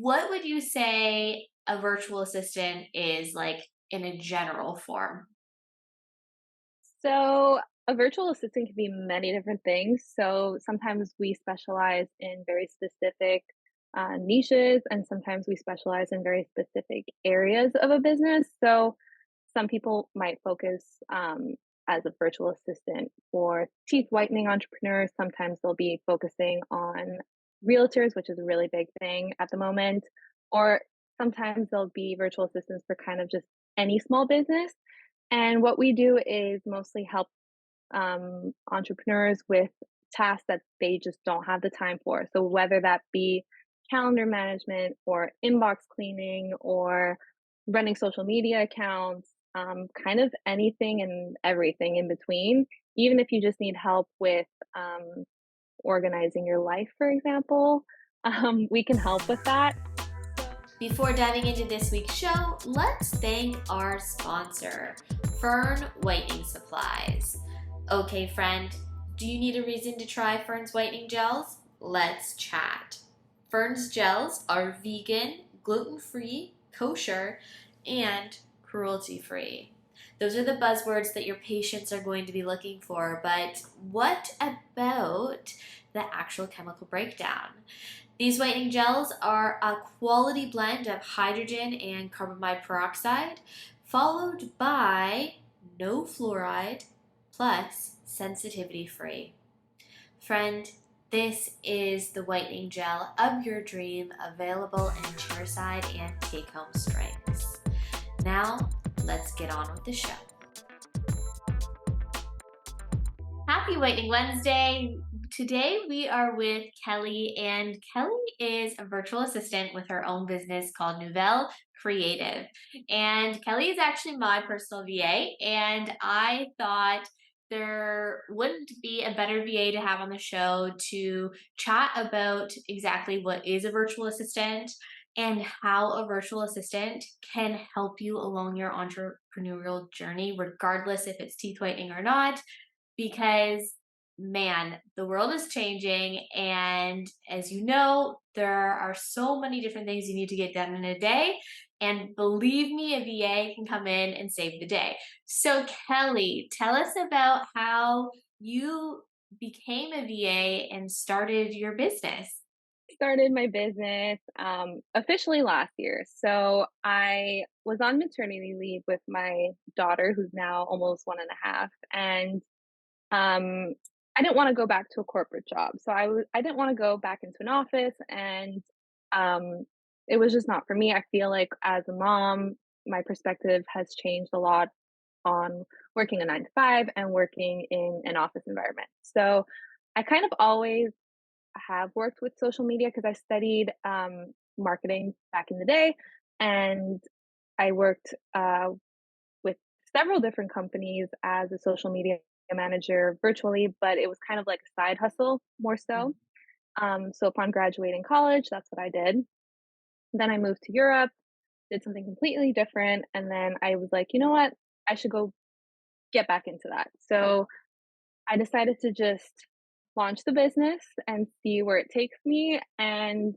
What would you say a virtual assistant is like in a general form? So, a virtual assistant can be many different things. So, sometimes we specialize in very specific niches, and sometimes we specialize in very specific areas of a business. So, some people might focus as a virtual assistant for teeth whitening entrepreneurs. Sometimes they'll be focusing on realtors, which is a really big thing at the moment. Or sometimes they'll be virtual assistants for kind of just any small business. And what we do is mostly help entrepreneurs with tasks that they just don't have the time for. So, whether that be calendar management or inbox cleaning or running social media accounts, kind of anything and everything in between. Even if you just need help with organizing your life, for example, we can help with that. Before diving into this week's show, let's thank our sponsor, Fern Whitening Supplies. Okay, friend, do you need a reason to try Fern's whitening gels? Let's chat. Fern's gels are vegan, gluten free, kosher, and cruelty free. Those are the buzzwords that your patients are going to be looking for, but what about the actual chemical breakdown? These whitening gels are a quality blend of hydrogen and carbamide peroxide, followed by no fluoride plus sensitivity free. Friend, this is the whitening gel of your dream, available in chairside and take home strengths. Now, let's get on with the show. Happy Whitening Wednesday. Today we are with Kelly, and Kelly is a virtual assistant with her own business called Nouvelle Creative. And Kelly is actually my personal VA, and I thought there wouldn't be a better VA to have on the show to chat about exactly what is a virtual assistant and how a virtual assistant can help you along your entrepreneurial journey, regardless if it's teeth whitening or not, because man, the world is changing. And as you know, there are so many different things you need to get done in a day. And believe me, a VA can come in and save the day. So, Kelly, tell us about how you became a VA and started your business. Started my business officially last year. So I was on maternity leave with my daughter, who's now almost 1.5, and um, I didn't want to go back to a corporate job. So I didn't want to go back into an office, and um, it was just not for me. I feel like as a mom, my perspective has changed a lot on working a 9 to 5 and working in an office environment. So I kind of always have worked with social media because I studied marketing back in the day, and I worked with several different companies as a social media manager virtually, but it was kind of like a side hustle more so. So upon graduating college, that's what I did. Then I moved to Europe, did something completely different, and then I was like, you know what, I should go get back into that. So I decided to just launch the business and see where it takes me, and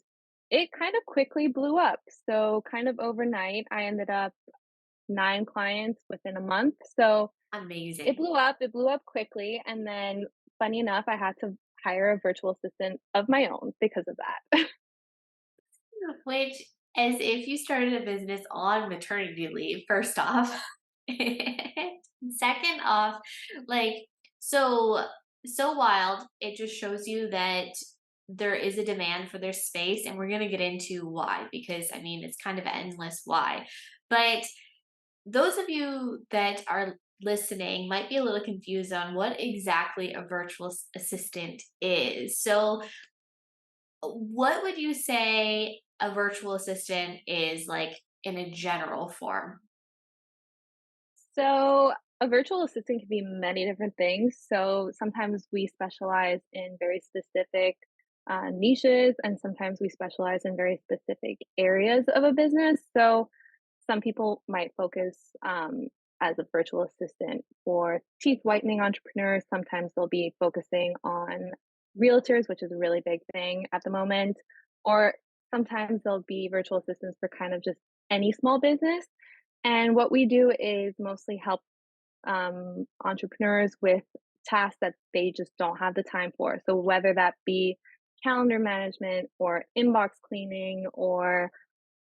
it kind of quickly blew up. So, kind of overnight, I ended up 9 clients within a month. So, Amazing. it blew up quickly, and then funny enough, I had to hire a virtual assistant of my own because of that. Which, as if you started a business on maternity leave, first off. Second off, like, so, so wild. It just shows you that there is a demand for their space, and we're going to get into why, because I mean, it's kind of endless why. But those of you that are listening might be a little confused on what exactly a virtual assistant is. So, what would you say a virtual assistant is like in a general form? So, a virtual assistant can be many different things. So, sometimes we specialize in very specific niches, and sometimes we specialize in very specific areas of a business. So, some people might focus as a virtual assistant for teeth whitening entrepreneurs. Sometimes they'll be focusing on realtors, which is a really big thing at the moment. Or sometimes there'll be virtual assistants for kind of just any small business. And what we do is mostly help entrepreneurs with tasks that they just don't have the time for. So whether that be calendar management or inbox cleaning or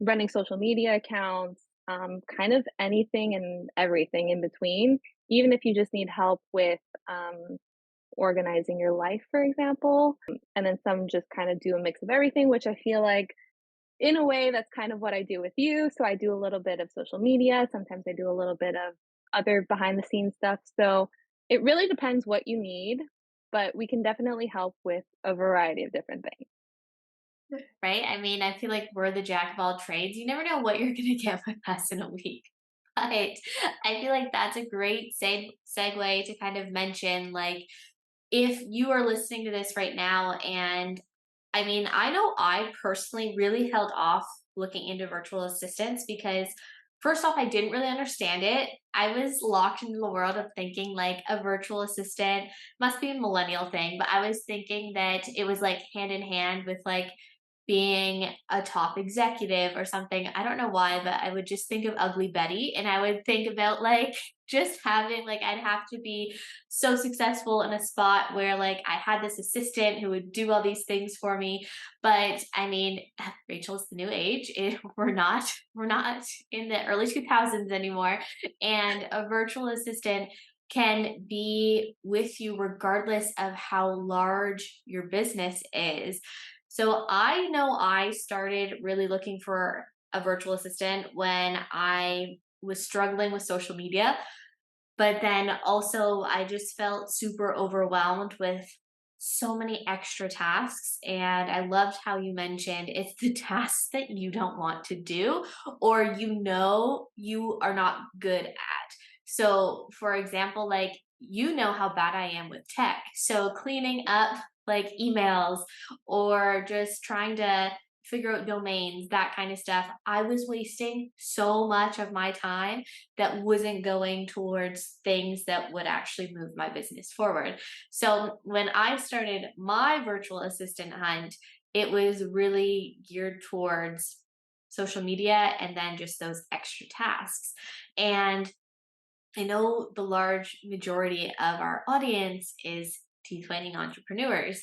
running social media accounts, kind of anything and everything in between. Even if you just need help with organizing your life, for example. And then some just kind of do a mix of everything, which I feel like in a way, that's kind of what I do with you. So I do a little bit of social media. Sometimes I do a little bit of other behind the scenes stuff. So it really depends what you need, but we can definitely help with a variety of different things. Right? I mean, I feel like we're the jack of all trades. You never know what you're going to get with us in a week. But I feel like that's a great segue to kind of mention, like, if you are listening to this right now, and I mean, I know I personally really held off looking into virtual assistants because, first off, I didn't really understand it. I was locked into the world of thinking like a virtual assistant must be a millennial thing, but I was thinking that it was like hand in hand with like being a top executive or something. I don't know why, but I would just think of Ugly Betty, and I would think about like just having like I'd have to be so successful in a spot where like I had this assistant who would do all these things for me. But I mean, Rachel's the new age. We're not in the early 2000s anymore, and a virtual assistant can be with you regardless of how large your business is. So I know I started really looking for a virtual assistant when I was struggling with social media, but then also I just felt super overwhelmed with so many extra tasks. And I loved how you mentioned it's the tasks that you don't want to do or you are not good at. So, for example, like you know how bad I am with tech. So, cleaning up like emails or just trying to figure out domains, that kind of stuff. I was wasting so much of my time that wasn't going towards things that would actually move my business forward. So when I started my virtual assistant hunt, it was really geared towards social media and then just those extra tasks. And I know the large majority of our audience is teeth whitening entrepreneurs.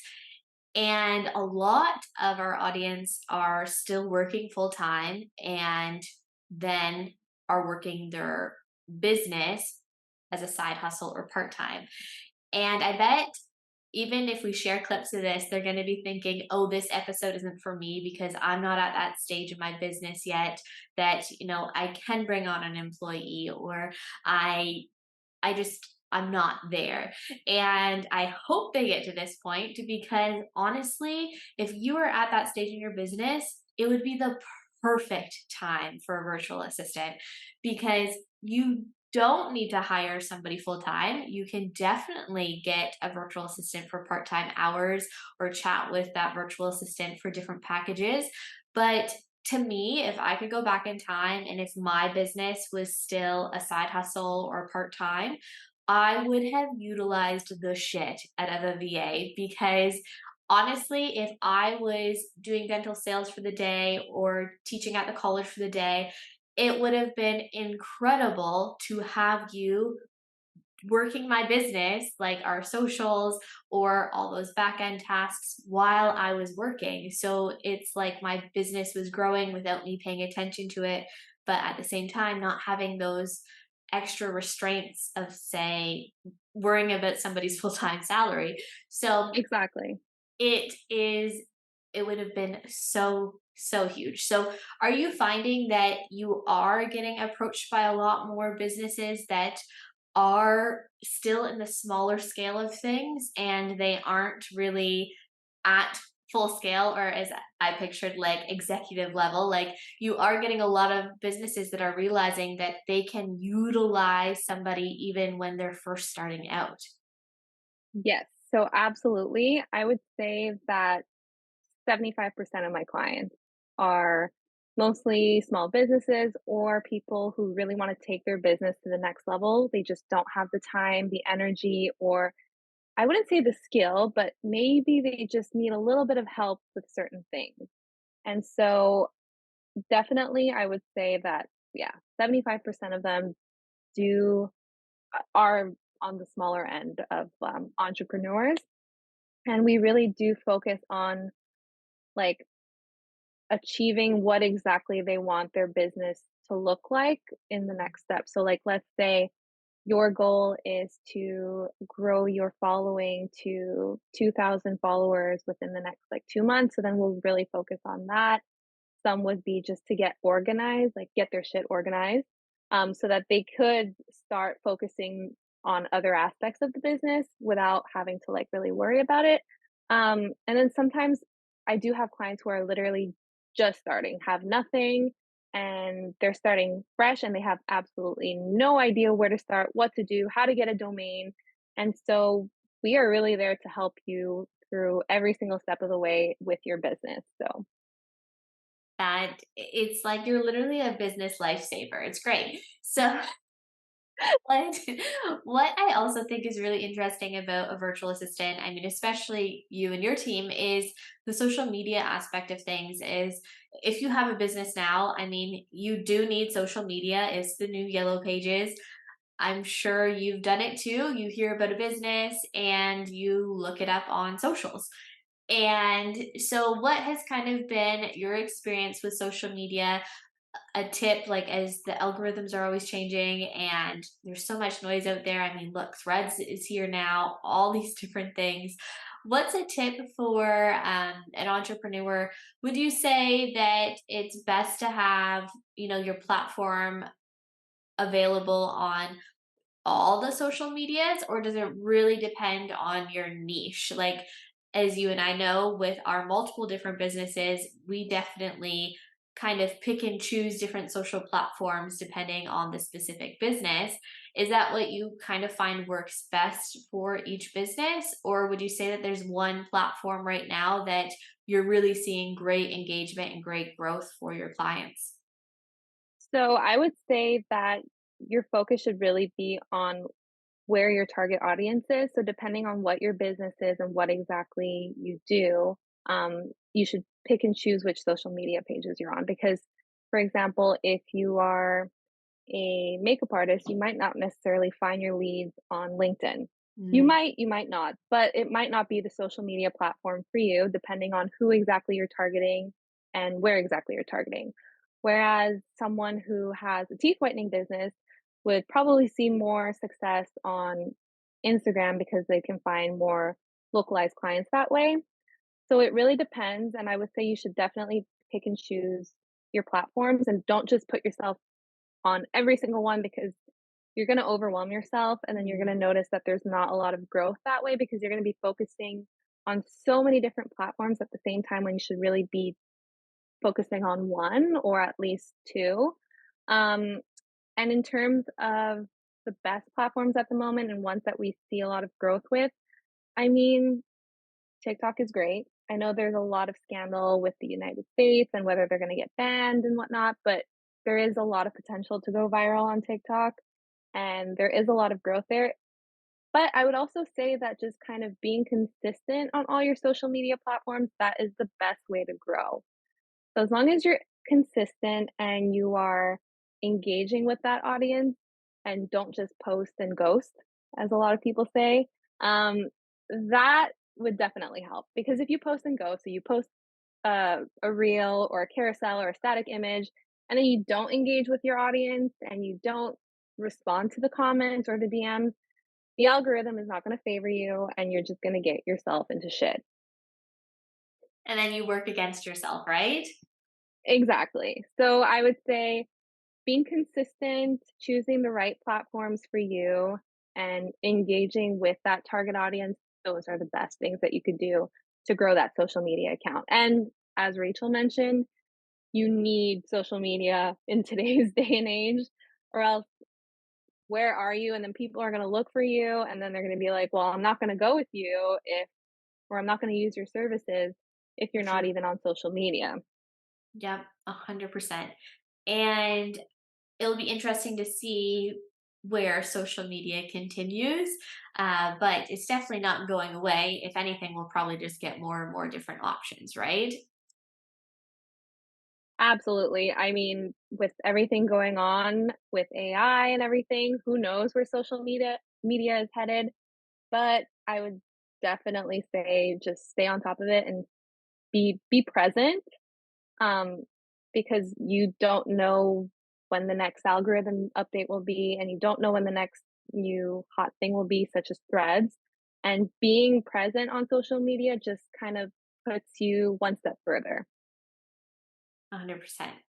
And a lot of our audience are still working full time and then are working their business as a side hustle or part time. And I bet even if we share clips of this, they're going to be thinking, oh, this episode isn't for me because I'm not at that stage of my business yet that, I can bring on an employee or I I'm not there. And I hope they get to this point because honestly, if you are at that stage in your business, it would be the perfect time for a virtual assistant because you don't need to hire somebody full time. You can definitely get a virtual assistant for part time hours or chat with that virtual assistant for different packages. But to me, if I could go back in time and if my business was still a side hustle or part time, I would have utilized the shit out of a VA because honestly, if I was doing dental sales for the day or teaching at the college for the day, it would have been incredible to have you working my business, like our socials or all those back end tasks while I was working. So it's like my business was growing without me paying attention to it, but at the same time, not having those extra restraints of, say, worrying about somebody's full time salary. So Exactly. it is, it would have been so huge. So are you finding that you are getting approached by a lot more businesses that are still in the smaller scale of things and they aren't really at full scale or as I pictured like executive level? Like you are getting a lot of businesses that are realizing that they can utilize somebody even when they're first starting out. Yes. So absolutely. I would say that 75% of my clients are mostly small businesses or people who really want to take their business to the next level. They just don't have the time, the energy, or I wouldn't say the skill, but maybe they just need a little bit of help with certain things. And so definitely I would say that, yeah, 75% of them do are on the smaller end of entrepreneurs. And we really do focus on like achieving what exactly they want their business to look like in the next step. So, like, let's say your goal is to grow your following to 2,000 followers within the next like 2 months. So, then we'll really focus on that. Some would be just to get organized, like get their shit organized, so that they could start focusing on other aspects of the business without having to like really worry about it. And then sometimes I do have clients who are literally just starting, have nothing, and they're starting fresh and they have absolutely no idea where to start, what to do, how to get a domain. And so we are really there to help you through every single step of the way with your business. So That it's like you're literally a business lifesaver. It's great. So what what I also think is really interesting about a virtual assistant, I mean, especially you and your team, is the social media aspect of things. Is if you have a business now, I mean, you do need social media. It's the new yellow pages. I'm sure you've done it too. You hear about a business and you look it up on socials. And so, what has kind of been your experience with social media? A tip, like, as the algorithms are always changing and there's so much noise out there. I mean, look, Threads is here now, all these different things. What's a tip for an entrepreneur? Would you say that it's best to have, your platform available on all the social medias, or does it really depend on your niche? Like, as you and I know, with our multiple different businesses, we definitely kind of pick and choose different social platforms depending on the specific business. Is that what you kind of find works best for each business? Or would you say that there's one platform right now that you're really seeing great engagement and great growth for your clients? So I would say that your focus should really be on where your target audience is. So depending on what your business is and what exactly you do, you should pick and choose which social media pages you're on. Because, for example, if you are a makeup artist, you might not necessarily find your leads on LinkedIn. Mm. You might not, but it might not be the social media platform for you, depending on who exactly you're targeting and where exactly you're targeting. Whereas someone who has a teeth whitening business would probably see more success on Instagram because they can find more localized clients that way. So it really depends. And I would say you should definitely pick and choose your platforms and don't just put yourself on every single one because you're going to overwhelm yourself and then you're going to notice that there's not a lot of growth that way because you're going to be focusing on so many different platforms at the same time when you should really be focusing on one or at least two. Um, and in terms of the best platforms at the moment and ones that we see a lot of growth with, I mean, TikTok is great. I know there's a lot of scandal with the United States and whether they're going to get banned and whatnot, but there is a lot of potential to go viral on TikTok and there is a lot of growth there. But I would also say that just kind of being consistent on all your social media platforms, that is the best way to grow. So as long as you're consistent and you are engaging with that audience and don't just post and ghost, as a lot of people say, that would definitely help. Because if you post and ghost, so you post a reel or a carousel or a static image, and then you don't engage with your audience and you don't respond to the comments or the DMs, the algorithm is not going to favor you and you're just going to get yourself into shit. And then you work against yourself, right? Exactly. So I would say being consistent, choosing the right platforms for you, and engaging with that target audience, those are the best things that you could do to grow that social media account. And as Rachel mentioned, you need social media in today's day and age, or else where are you? And then people are going to look for you, and then they're going to be like, well, I'm not going to go with you if, or I'm not going to use your services if you're For not sure. even on social media. Yep, 100%. And it'll be interesting to see where social media continues, but it's definitely not going away. If anything, we'll probably just get more and more different options, right? Absolutely. I mean, with everything going on with AI and everything, who knows where social media is headed, but I would definitely say just stay on top of it and be present, um, because you don't know when the next algorithm update will be, and you don't know when the next new hot thing will be, such as threads. And being present on social media just kind of puts you one step further. 100%.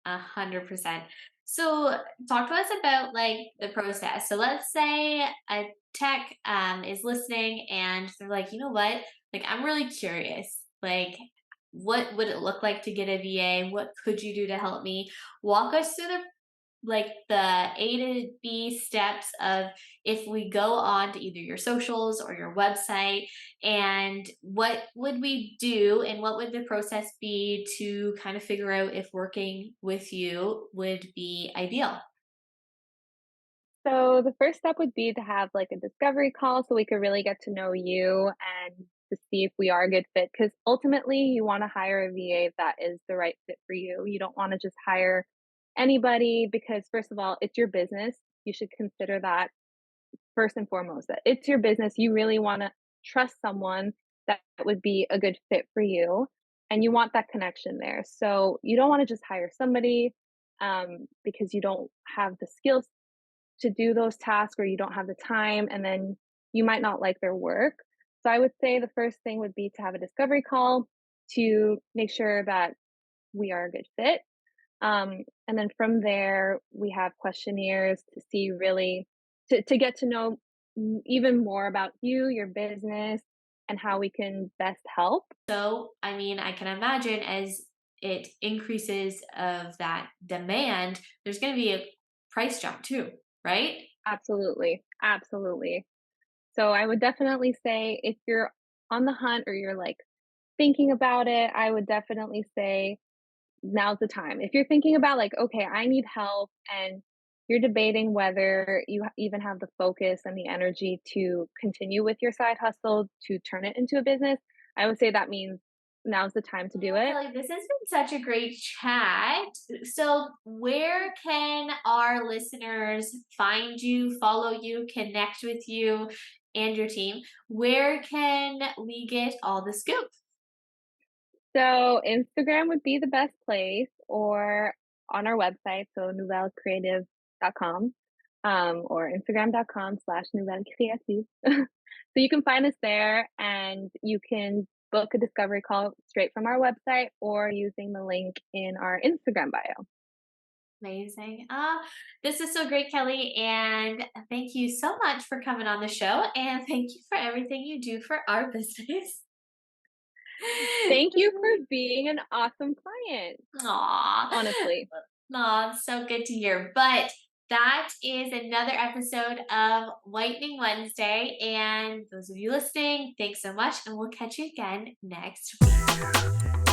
100%. So, talk to us about like the process. So, let's say a tech is listening and they're like, you know what? Like, I'm really curious. Like, what would it look like to get a VA? What could you do to help me? Walk us through the A to B steps of if we go on to either your socials or your website, and what would we do and what would the process be to kind of figure out if working with you would be ideal? So the first step would be to have like a discovery call so we could really get to know you and to see if we are a good fit. Because ultimately, you want to hire a VA that is the right fit for you. You don't want to just hire anybody because, first of all, it's your business. You should consider that first and foremost, that it's your business. You really want to trust someone that would be a good fit for you. And you want that connection there. So you don't want to just hire somebody because you don't have the skills to do those tasks or you don't have the time and then you might not like their work. So I would say the first thing would be to have a discovery call to make sure that we are a good fit. And then from there, we have questionnaires to see really to get to know even more about you, your business, and how we can best help. So, I mean, I can imagine as it increases of that demand, there's going to be a price jump too, right? Absolutely. Absolutely. So I would definitely say if you're on the hunt or you're like thinking about it, I would definitely say now's the time. If you're thinking about like, okay, I need help and you're debating whether you even have the focus and the energy to continue with your side hustle to turn it into a business, I would say that means now's the time to do Well, it. Kelly, this has been such a great chat. So, where can our listeners find you, follow you, connect with you and your team? Where can we get all the scoop? So Instagram would be the best place or on our website, so nouvellecreative.com, or instagram.com/nouvellecreative. So you can find us there and you can book a discovery call straight from our website or using the link in our Instagram bio. Amazing. This is so great, Kelly. And thank you so much for coming on the show. And thank you for everything you do for our business. Thank you for being an awesome client, Aw. honestly. Aw, it's so good to hear. But that is another episode of Whitening Wednesday. And those of you listening, thanks so much. And we'll catch you again next week.